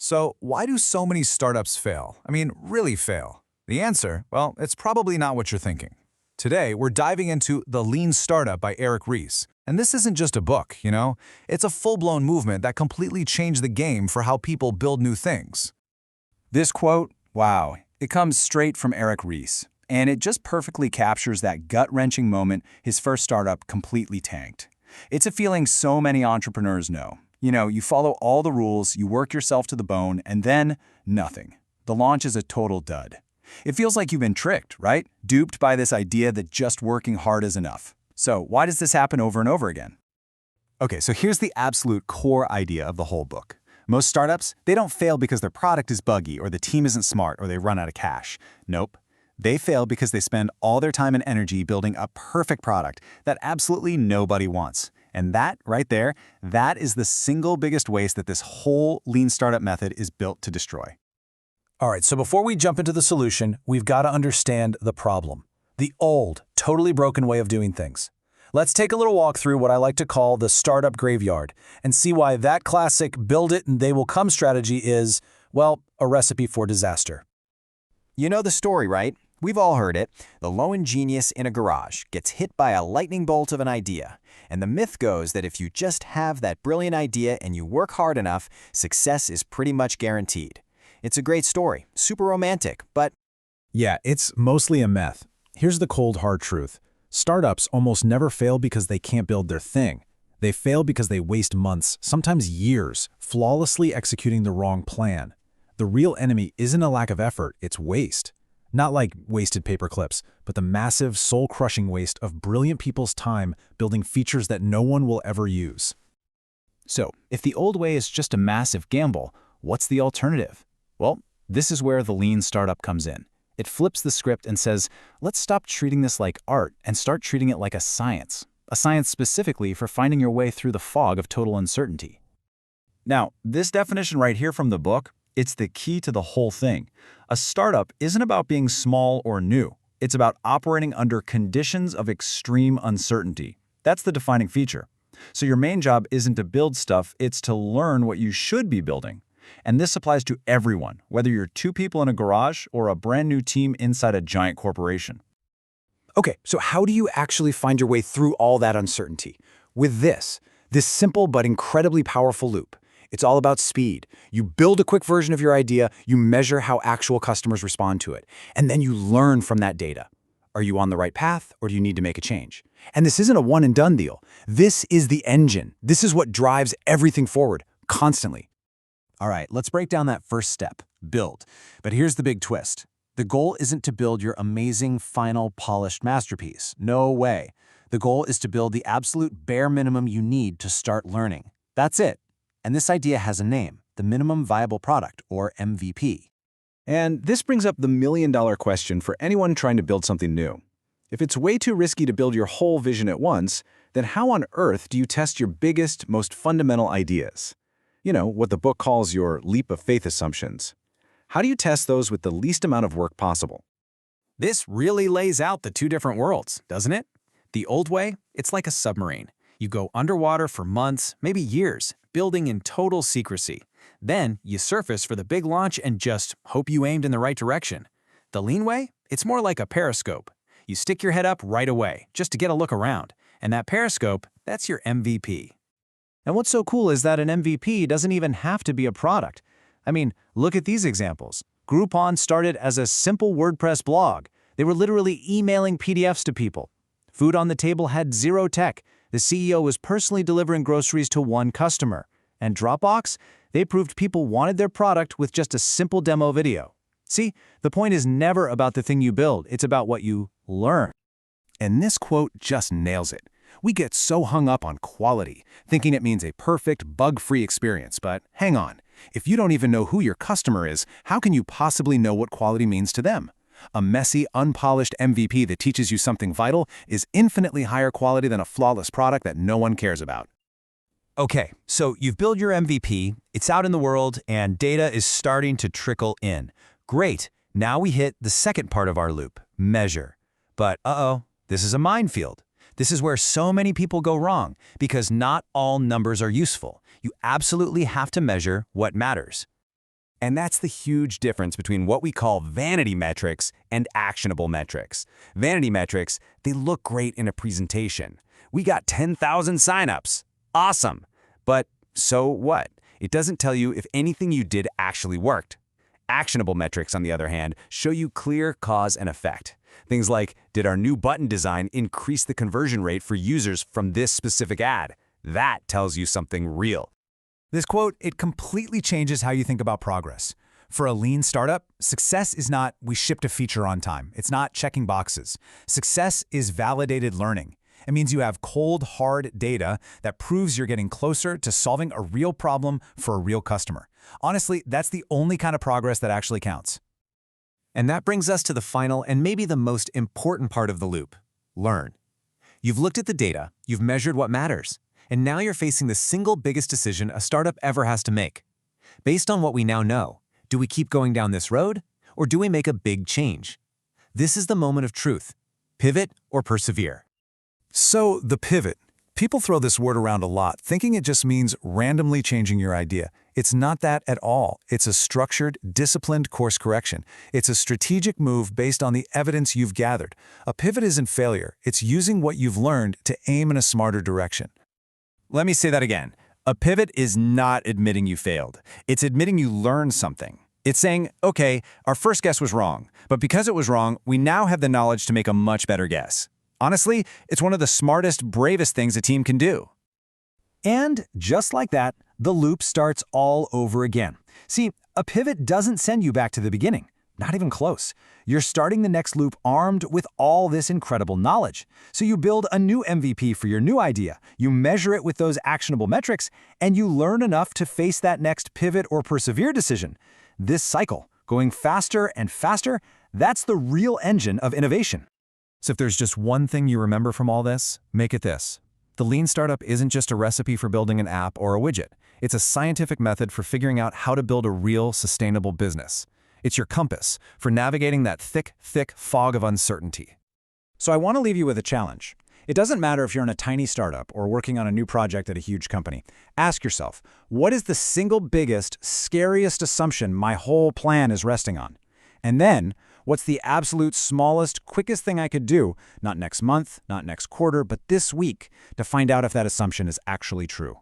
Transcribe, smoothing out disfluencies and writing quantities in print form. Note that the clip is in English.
So, why do so many startups fail? I mean, really fail? The answer? Well, it's probably not what you're thinking. Today, we're diving into The Lean Startup by Eric Ries. And this isn't just a book, It's a full-blown movement that completely changed the game for how people build new things. This quote, wow, it comes straight from Eric Ries, and it just perfectly captures that gut-wrenching moment his first startup completely tanked. It's a feeling so many entrepreneurs know. You follow all the rules, you work yourself to the bone, and then nothing. The launch is a total dud. It feels like you've been tricked, right? Duped by this idea that just working hard is enough. So why does this happen over and over again? Okay, so here's the absolute core idea of the whole book. Most startups, they don't fail because their product is buggy or the team isn't smart or they run out of cash. Nope. They fail because they spend all their time and energy building a perfect product that absolutely nobody wants. And that, right there, that is the single biggest waste that this whole lean startup method is built to destroy. All right, so before we jump into the solution, we've got to understand the problem. The old, totally broken way of doing things. Let's take a little walk through what I like to call the startup graveyard and see why that classic build it and they will come strategy is, well, a recipe for disaster. You know the story, right? We've all heard it. The lone genius in a garage gets hit by a lightning bolt of an idea. And the myth goes that if you just have that brilliant idea and you work hard enough, success is pretty much guaranteed. It's a great story, super romantic, but Yeah, it's mostly a myth. Here's the cold, hard truth. Startups almost never fail because they can't build their thing. They fail because they waste months, sometimes years, flawlessly executing the wrong plan. The real enemy isn't a lack of effort, it's waste. Not like wasted paper clips, but the massive, soul-crushing waste of brilliant people's time building features that no one will ever use. So, if the old way is just a massive gamble, what's the alternative? Well, this is where the lean startup comes in. It flips the script and says, let's stop treating this like art and start treating it like a science specifically for finding your way through the fog of total uncertainty. Now, this definition right here from the book, it's the key to the whole thing. A startup isn't about being small or new. It's about operating under conditions of extreme uncertainty. That's the defining feature. So your main job isn't to build stuff, it's to learn what you should be building. And this applies to everyone, whether you're two people in a garage or a brand new team inside a giant corporation. Okay, so how do you actually find your way through all that uncertainty? With this simple but incredibly powerful loop. It's all about speed. You build a quick version of your idea, you measure how actual customers respond to it, and then you learn from that data. Are you on the right path, or do you need to make a change? And this isn't a one-and-done deal. This is the engine. This is what drives everything forward, constantly. All right, let's break down that first step, build. But here's the big twist. The goal isn't to build your amazing, final, polished masterpiece. No way. The goal is to build the absolute bare minimum you need to start learning. That's it. And this idea has a name, the minimum viable product, or MVP. And this brings up the million-dollar question for anyone trying to build something new. If it's way too risky to build your whole vision at once, then how on earth do you test your biggest, most fundamental ideas? You know, what the book calls your leap of faith assumptions. How do you test those with the least amount of work possible? this really lays out the two different worlds, doesn't it? The old way, it's like a submarine. You go underwater for months, maybe years, building in total secrecy. Then you surface for the big launch and just hope you aimed in the right direction. The lean way, it's more like a periscope. You stick your head up right away, just to get a look around. And that periscope, that's your MVP. And what's so cool is that an MVP doesn't even have to be a product. I mean, look at these examples. Groupon started as a simple WordPress blog. They were literally emailing PDFs to people. Food on the Table had zero tech. The CEO was personally delivering groceries to one customer. And Dropbox, they proved people wanted their product with just a simple demo video. See, the point is never about the thing you build, it's about what you learn. And this quote just nails it. We get so hung up on quality, thinking it means a perfect, bug-free experience, but hang on. If you don't even know who your customer is, how can you possibly know what quality means to them? A messy, unpolished MVP that teaches you something vital is infinitely higher quality than a flawless product that no one cares about. Okay, so you've built your MVP, it's out in the world, and data is starting to trickle in. Great, now we hit the second part of our loop, measure. But this is a minefield. This is where so many people go wrong, because not all numbers are useful. You absolutely have to measure what matters. And that's the huge difference between what we call vanity metrics and actionable metrics. Vanity metrics, they look great in a presentation. We got 10,000 signups. Awesome. But so what? It doesn't tell you if anything you did actually worked. Actionable metrics, on the other hand, show you clear cause and effect. Things like, did our new button design increase the conversion rate for users from this specific ad? That tells you something real. This quote, it completely changes how you think about progress. For a lean startup, success is not we shipped a feature on time. It's not checking boxes. Success is validated learning. It means you have cold, hard data that proves you're getting closer to solving a real problem for a real customer. Honestly, that's the only kind of progress that actually counts. And that brings us to the final and maybe the most important part of the loop: learn. You've looked at the data, you've measured what matters, and now you're facing the single biggest decision a startup ever has to make. Based on what we now know, do we keep going down this road, or do we make a big change? This is the moment of truth. Pivot or persevere? So, the pivot. People throw this word around a lot, thinking it just means randomly changing your idea. It's not that at all. It's a structured, disciplined course correction. It's a strategic move based on the evidence you've gathered. A pivot isn't failure. It's using what you've learned to aim in a smarter direction. Let me say that again. A pivot is not admitting you failed. It's admitting you learned something. It's saying, okay, our first guess was wrong, but because it was wrong, we now have the knowledge to make a much better guess. Honestly, it's one of the smartest, bravest things a team can do. And just like that, the loop starts all over again. See, a pivot doesn't send you back to the beginning. Not even close. You're starting the next loop armed with all this incredible knowledge. So you build a new MVP for your new idea, you measure it with those actionable metrics, and you learn enough to face that next pivot or persevere decision. This cycle, going faster and faster, that's the real engine of innovation. So if there's just one thing you remember from all this, make it this. The lean startup isn't just a recipe for building an app or a widget. It's a scientific method for figuring out how to build a real, sustainable business. It's your compass for navigating that thick fog of uncertainty. So I want to leave you with a challenge. It doesn't matter if you're in a tiny startup or working on a new project at a huge company. Ask yourself, what is the single biggest, scariest assumption my whole plan is resting on? And then, what's the absolute smallest, quickest thing I could do, not next month, not next quarter, but this week, to find out if that assumption is actually true?